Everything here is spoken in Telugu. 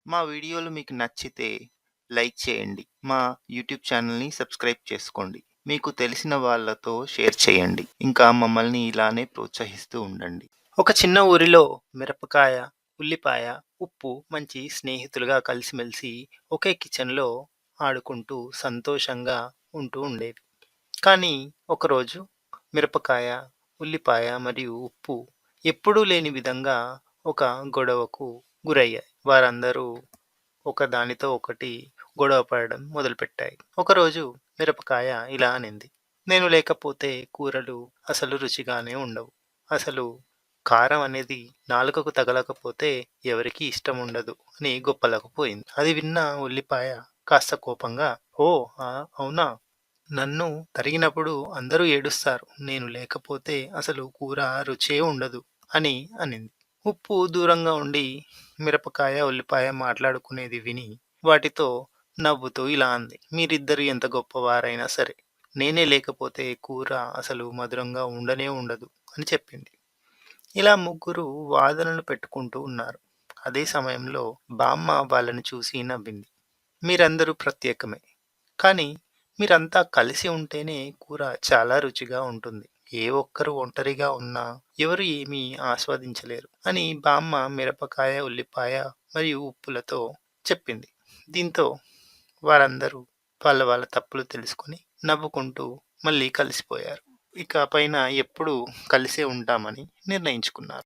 మా వీడియోలు మీకు నచ్చితే లైక్ చేయండి. మా యూట్యూబ్ ఛానల్‌ని సబ్స్క్రైబ్ చేసుకోండి. మీకు తెలిసిన వాళ్ళతో షేర్ చేయండి. ఇంకా మమ్మల్ని ఇలానే ప్రోత్సహిస్తూ ఉండండి. ఒక చిన్న ఊరిలో మిరపకాయ, ఉల్లిపాయ, ఉప్పు మంచి స్నేహితులుగా కలిసిమెలిసి ఒకే కిచెన్‌లో ఆడుకుంటూ సంతోషంగా ఉంటూ ఉండేవి. కానీ ఒకరోజు మిరపకాయ, ఉల్లిపాయ మరియు ఉప్పు ఎప్పుడూ లేని విధంగా ఒక గొడవకు గురయ్యాయి. వారందరూ ఒకదానితో ఒకటి గొడవ పడడం మొదలుపెట్టాయి. ఒకరోజు మిరపకాయ ఇలా అనింది, నేను లేకపోతే కూరలు అసలు రుచిగానే ఉండవు. అసలు కారం అనేది నాలుకకు తగలకపోతే ఎవరికీ ఇష్టం ఉండదు అని గొప్పలకు పోయింది. అది విన్న ఉల్లిపాయ కాస్త కోపంగా, ఓ అవునా, నన్ను తరిగినప్పుడు అందరూ ఏడుస్తారు. నేను లేకపోతే అసలు కూర రుచే ఉండదు అని అనింది. ఉప్పు దూరంగా ఉండి మిరపకాయ, ఉల్లిపాయ మాట్లాడుకునేది విని వాటితో నవ్వుతూ ఇలా అంది. మీరిద్దరు ఎంత గొప్పవారైనా సరే, నేనే లేకపోతే కూర అసలు మధురంగా ఉండనే ఉండదు అని చెప్పింది. ఇలా ముగ్గురు వాదనలు పెట్టుకుంటూ ఉన్నారు. అదే సమయంలో బామ్మ వాళ్ళని చూసి నవ్వింది. మీరందరూ ప్రత్యేకమే. కానీ మీరంతా కలిసి ఉంటేనే కూర చాలా రుచిగా ఉంటుంది. ఏ ఒక్కరు ఒంటరిగా ఉన్నా ఎవరు ఏమీ ఆస్వాదించలేరు అని బామ్మ మిరపకాయ, ఉల్లిపాయ మరియు ఉప్పులతో చెప్పింది. దీంతో వారందరూ వాళ్ళ వాళ్ళ తప్పులు తెలుసుకొని నవ్వుకుంటూ మళ్ళీ కలిసిపోయారు. ఇక పైన ఎప్పుడూ కలిసే ఉంటామని నిర్ణయించుకున్నారు.